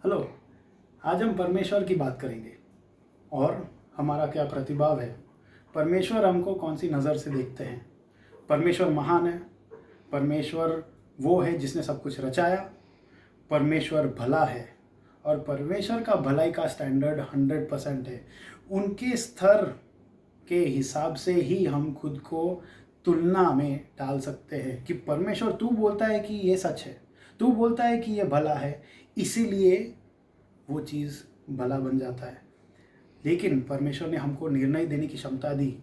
Hello. आज हम परमेश्वर की बात करेंगे और हमारा क्या प्रतिभाव है। परमेश्वर हमको कौन सी नज़र से देखते हैं। परमेश्वर महान है। परमेश्वर वो है जिसने सब कुछ रचाया। परमेश्वर भला है और परमेश्वर का भलाई का स्टैंडर्ड 100% है। उनके स्तर के हिसाब से ही हम खुद को तुलना में डाल सकते हैं कि परमेश्वर तू बोलता है कि ये सच है, तू बोलता है कि ये भला है, इसीलिए वो चीज़ भला बन जाता है। लेकिन परमेश्वर ने हमको निर्णय देने की क्षमता दी।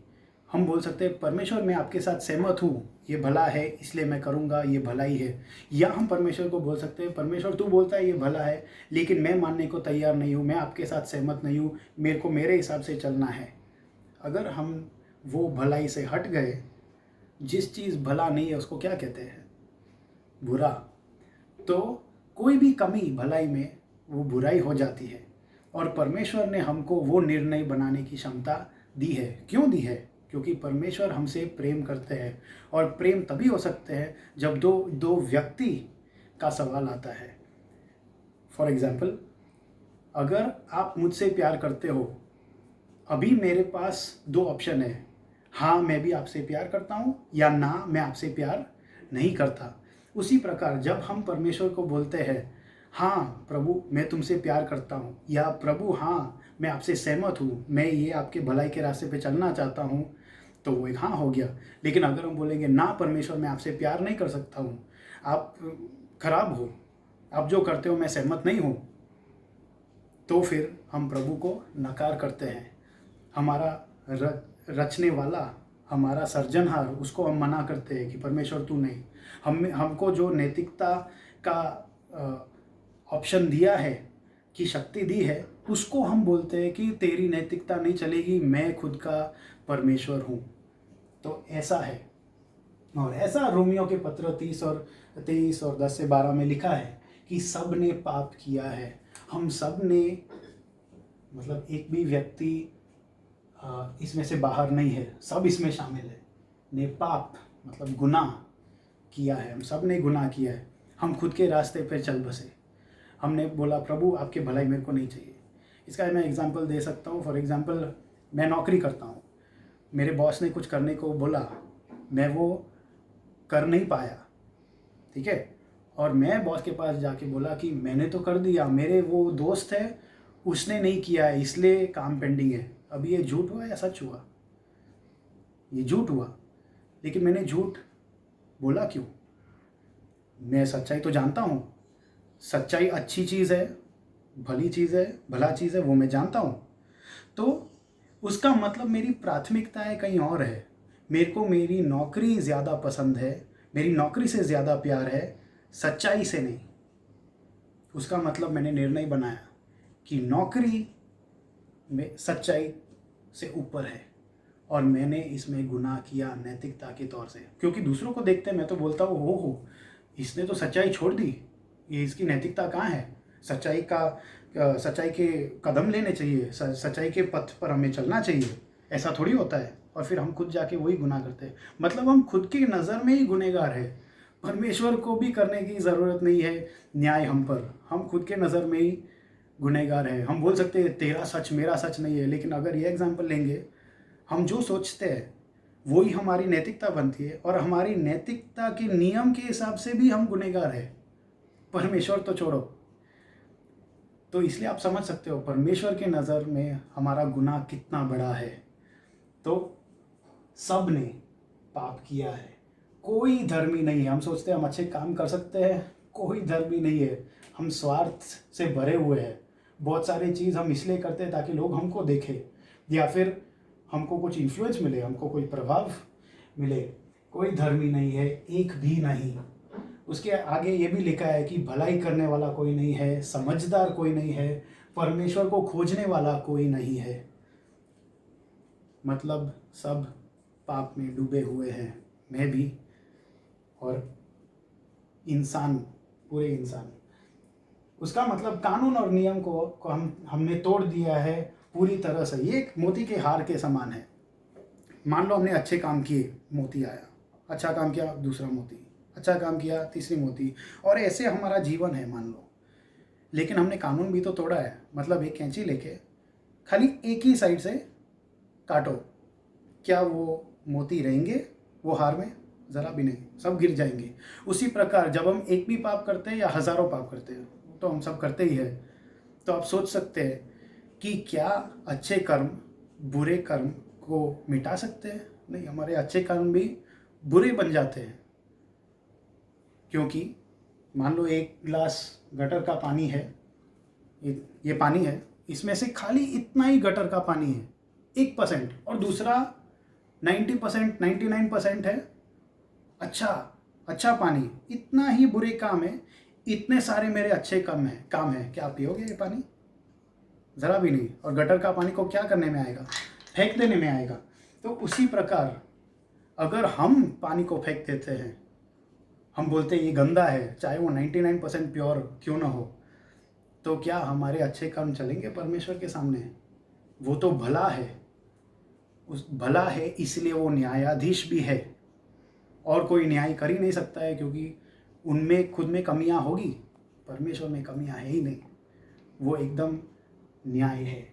हम बोल सकते हैं परमेश्वर मैं आपके साथ सहमत हूँ, ये भला है इसलिए मैं करूँगा, ये भलाई है। या हम परमेश्वर को बोल सकते हैं परमेश्वर तू बोलता है ये भला है लेकिन मैं मानने को तैयार नहीं हूँ, मैं आपके साथ सहमत नहीं हूँ, मेरे को मेरे हिसाब से चलना है। अगर हम वो भलाई से हट गए, जिस चीज़ भला नहीं है उसको क्या कहते हैं? बुरा। तो कोई भी कमी भलाई में वो बुराई हो जाती है। और परमेश्वर ने हमको वो निर्णय बनाने की क्षमता दी है। क्यों दी है? क्योंकि परमेश्वर हमसे प्रेम करते हैं और प्रेम तभी हो सकते हैं जब दो दो व्यक्ति का सवाल आता है। फॉर एग्जाम्पल, अगर आप मुझसे प्यार करते हो, अभी मेरे पास दो ऑप्शन है, हाँ मैं भी आपसे प्यार करता हूँ या ना मैं आपसे प्यार नहीं करता। उसी प्रकार जब हम परमेश्वर को बोलते हैं हाँ प्रभु मैं तुमसे प्यार करता हूँ, या प्रभु हाँ मैं आपसे सहमत हूँ, मैं ये आपके भलाई के रास्ते पे चलना चाहता हूँ, तो वो एक हाँ हो गया। लेकिन अगर हम बोलेंगे ना परमेश्वर मैं आपसे प्यार नहीं कर सकता हूँ, आप खराब हो, आप जो करते हो मैं सहमत नहीं हूँ, तो फिर हम प्रभु को नकार करते हैं। हमारा रचने वाला, हमारा सर्जनहार, उसको हम मना करते हैं कि परमेश्वर तू नहीं। हमको जो नैतिकता का ऑप्शन दिया है, कि शक्ति दी है, उसको हम बोलते हैं कि तेरी नैतिकता नहीं चलेगी, मैं खुद का परमेश्वर हूँ। तो ऐसा है। और ऐसा रोमियो के पत्र 30 और 10 से 12 में लिखा है कि सब ने पाप किया है। हम सब ने, मतलब एक भी व्यक्ति इसमें से बाहर नहीं है, सब इसमें शामिल है। ने पाप मतलब गुनाह किया है। हम सब ने गुनाह किया है। हम खुद के रास्ते पे चल बसे। हमने बोला प्रभु आपके भलाई मेरे को नहीं चाहिए। इसका मैं एग्जांपल दे सकता हूँ। फॉर एग्जांपल, मैं नौकरी करता हूँ, मेरे बॉस ने कुछ करने को बोला, मैं वो कर नहीं पाया, ठीक है, और मैं बॉस के पास जाके बोला कि मैंने तो कर दिया, मेरे वो दोस्त है उसने नहीं किया है इसलिए काम पेंडिंग है। अब ये झूठ हुआ या सच हुआ? ये झूठ हुआ। लेकिन मैंने झूठ बोला क्यों? मैं सच्चाई तो जानता हूँ। सच्चाई अच्छी चीज़ है, भली चीज़ है, भला चीज़ है, वो मैं जानता हूँ। तो उसका मतलब मेरी प्राथमिकताएं कहीं और है। मेरे को मेरी नौकरी ज़्यादा पसंद है, मेरी नौकरी से ज़्यादा प्यार है, सच्चाई से नहीं। उसका मतलब मैंने निर्णय बनाया कि नौकरी में सच्चाई से ऊपर है और मैंने इसमें गुनाह किया नैतिकता के तौर से। क्योंकि दूसरों को देखते मैं तो बोलता हूँ हो इसने तो सच्चाई छोड़ दी, ये इसकी नैतिकता कहाँ है? सच्चाई के कदम लेने चाहिए, सच्चाई के पथ पर हमें चलना चाहिए। ऐसा थोड़ी होता है। और फिर हम खुद जाके वही गुनाह करते हैं। मतलब हम खुद की नज़र में ही गुनहगार है। परमेश्वर को भी करने की ज़रूरत नहीं है न्याय हम पर। हम खुद के नज़र में ही गुनहगार है। हम बोल सकते हैं तेरा सच मेरा सच नहीं है, लेकिन अगर ये एग्जाम्पल लेंगे, हम जो सोचते हैं वही हमारी नैतिकता बनती है और हमारी नैतिकता के नियम के हिसाब से भी हम गुनहगार है। परमेश्वर तो छोड़ो। तो इसलिए आप समझ सकते हो परमेश्वर के नज़र में हमारा गुनाह कितना बड़ा है। तो सब ने पाप किया है, कोई धर्मी नहीं है। हम सोचते हैं हम अच्छे काम कर सकते हैं, कोई धर्मी नहीं है। हम स्वार्थ से भरे हुए हैं। बहुत सारी चीज़ हम इसलिए करते हैं ताकि लोग हमको देखें, या फिर हमको कुछ इन्फ्लुएंस मिले, हमको कोई प्रभाव मिले। कोई धर्मी नहीं है, एक भी नहीं। उसके आगे ये भी लिखा है कि भलाई करने वाला कोई नहीं है, समझदार कोई नहीं है, परमेश्वर को खोजने वाला कोई नहीं है। मतलब सब पाप में डूबे हुए हैं, मैं भी और इंसान, पूरे इंसान। उसका मतलब कानून और नियम को हमने तोड़ दिया है पूरी तरह से। ये एक मोती के हार के समान है। मान लो हमने अच्छे काम किए, मोती आया, अच्छा काम किया दूसरा मोती, अच्छा काम किया तीसरी मोती, और ऐसे हमारा जीवन है मान लो। लेकिन हमने कानून भी तो तोड़ा है। मतलब एक कैंची लेके खाली एक ही साइड से काटो, क्या वो मोती रहेंगे वो हार में? ज़रा भी नहीं, सब गिर जाएंगे। उसी प्रकार जब हम एक भी पाप करते हैं या हज़ारों पाप करते हैं, तो हम सब करते ही है, तो आप सोच सकते हैं कि क्या अच्छे कर्म बुरे कर्म को मिटा सकते हैं? नहीं, हमारे अच्छे कर्म भी बुरे बन जाते हैं। क्योंकि मान लो एक गिलास गटर का पानी है, ये पानी है, इसमें से खाली इतना ही गटर का पानी है 1%, और दूसरा 90% 99% है अच्छा पानी। इतना ही बुरे काम है, इतने सारे मेरे अच्छे काम है, क्या आप पियोगे ये पानी? ज़रा भी नहीं। और गटर का पानी को क्या करने में आएगा? फेंक देने में आएगा। तो उसी प्रकार अगर हम पानी को फेंक देते हैं, हम बोलते हैं ये गंदा है, चाहे वो 99% प्योर क्यों ना हो, तो क्या हमारे अच्छे कर्म चलेंगे परमेश्वर के सामने? वो तो भला है, उस भला है इसलिए वो न्यायाधीश भी है, और कोई न्याय कर ही नहीं सकता है, क्योंकि उनमें खुद में कमियां होगी, परमेश्वर में कमियां है ही नहीं, वो एकदम न्याय है।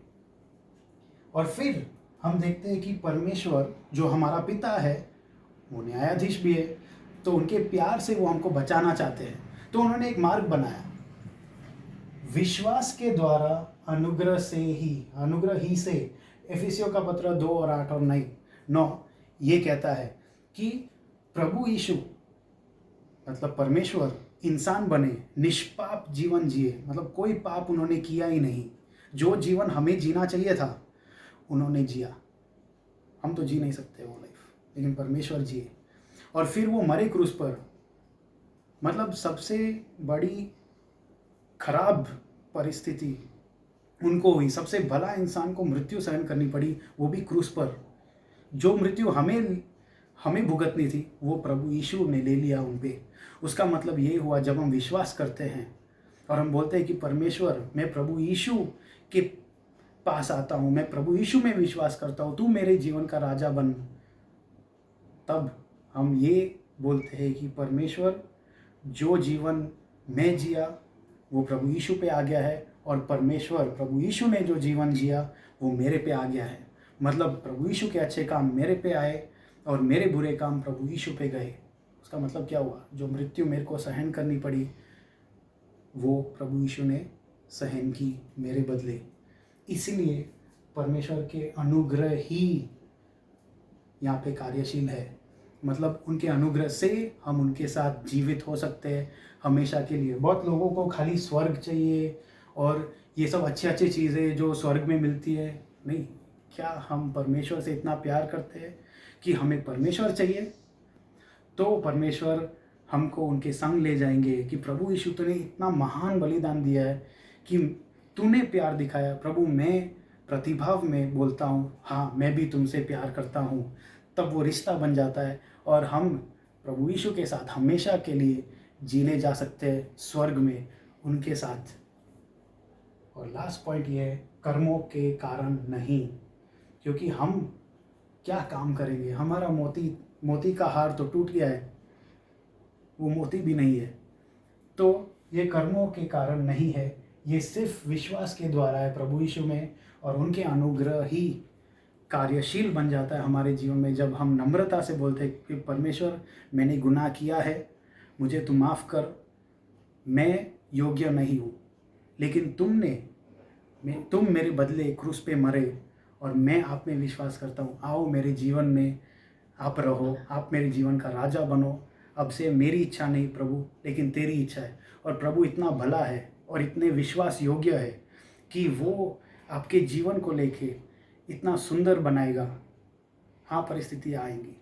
और फिर हम देखते हैं कि परमेश्वर जो हमारा पिता है वो न्यायाधीश भी है, तो उनके प्यार से वो हमको बचाना चाहते हैं। तो उन्होंने एक मार्ग बनाया, विश्वास के द्वारा अनुग्रह ही से। एफिसियों का पत्र 2 और 8 और 9 ये कहता है कि प्रभु यीशु मतलब परमेश्वर इंसान बने, निष्पाप जीवन जिए, मतलब कोई पाप उन्होंने किया ही नहीं। जो जीवन हमें जीना चाहिए था उन्होंने जिया, हम तो जी नहीं सकते वो लाइफ, लेकिन परमेश्वर जिए। और फिर वो मरे क्रूस पर, मतलब सबसे बड़ी खराब परिस्थिति उनको हुई, सबसे भला इंसान को मृत्यु सहन करनी पड़ी, वो भी क्रूस पर। जो मृत्यु हमें भुगतनी थी वो प्रभु यीशु ने ले लिया उन पे। उसका मतलब ये हुआ, जब हम विश्वास करते हैं और हम बोलते हैं कि परमेश्वर मैं प्रभु यीशु के पास आता हूँ, मैं प्रभु यीशु में विश्वास करता हूँ, तू मेरे जीवन का राजा बन, तब हम ये बोलते हैं कि परमेश्वर जो जीवन मैं जिया वो प्रभु यीशु पे आ गया है, और परमेश्वर प्रभु यीशु ने जो जीवन जिया वो मेरे पे आ गया है। मतलब प्रभु यीशु के अच्छे काम मेरे पे आए और मेरे बुरे काम प्रभु यीशु पे गए। उसका मतलब क्या हुआ? जो मृत्यु मेरे को सहन करनी पड़ी वो प्रभु यीशु ने सहन की मेरे बदले। इसलिए परमेश्वर के अनुग्रह ही यहाँ पे कार्यशील है। मतलब उनके अनुग्रह से हम उनके साथ जीवित हो सकते हैं हमेशा के लिए। बहुत लोगों को खाली स्वर्ग चाहिए और ये सब अच्छी अच्छी चीज़ें जो स्वर्ग में मिलती है। नहीं, क्या हम परमेश्वर से इतना प्यार करते हैं कि हमें परमेश्वर चाहिए? तो परमेश्वर हमको उनके संग ले जाएंगे कि प्रभु यीशु तूने इतना महान बलिदान दिया है कि तूने प्यार दिखाया। प्रभु मैं प्रतिभाव में बोलता हूँ, हाँ मैं भी तुमसे प्यार करता हूँ। तब वो रिश्ता बन जाता है और हम प्रभु यीशु के साथ हमेशा के लिए जीने जा सकते हैं स्वर्ग में उनके साथ। और लास्ट पॉइंट ये है, कर्मों के कारण नहीं, क्योंकि हम क्या काम करेंगे? हमारा मोती का हार तो टूट गया है, वो मोती भी नहीं है। तो ये कर्मों के कारण नहीं है, ये सिर्फ विश्वास के द्वारा है प्रभु यीशु में, और उनके अनुग्रह ही कार्यशील बन जाता है हमारे जीवन में। जब हम नम्रता से बोलते हैं कि परमेश्वर मैंने गुनाह किया है, मुझे तू माफ़ कर, मैं योग्य नहीं हूँ, लेकिन तुम मेरे बदले क्रूस पे मरे और मैं आप में विश्वास करता हूँ। आओ मेरे जीवन में आप रहो, आप मेरे जीवन का राजा बनो। अब से मेरी इच्छा नहीं प्रभु, लेकिन तेरी इच्छा है। और प्रभु इतना भला है और इतने विश्वास योग्य है कि वो आपके जीवन को लेके इतना सुंदर बनाएगा। हाँ, परिस्थितियाँ आएंगी,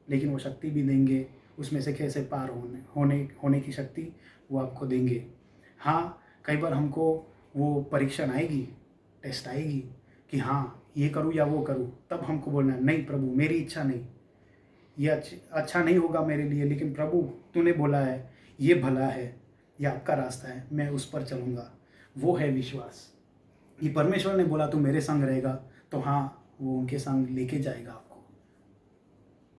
लेकिन वो शक्ति भी देंगे, उसमें से कैसे पार होने की शक्ति वो आपको देंगे। हाँ, कई बार हमको वो परीक्षण आएगी, टेस्ट आएगी कि हाँ ये करूँ या वो करूँ, तब हमको बोलना है नहीं प्रभु मेरी इच्छा नहीं, ये अच्छा नहीं होगा मेरे लिए, लेकिन प्रभु तूने बोला है ये भला है, ये आपका रास्ता है, मैं उस पर चलूँगा। वो है विश्वास। ये परमेश्वर ने बोला तू मेरे संग रहेगा, तो हाँ वो उनके संग लेके जाएगा।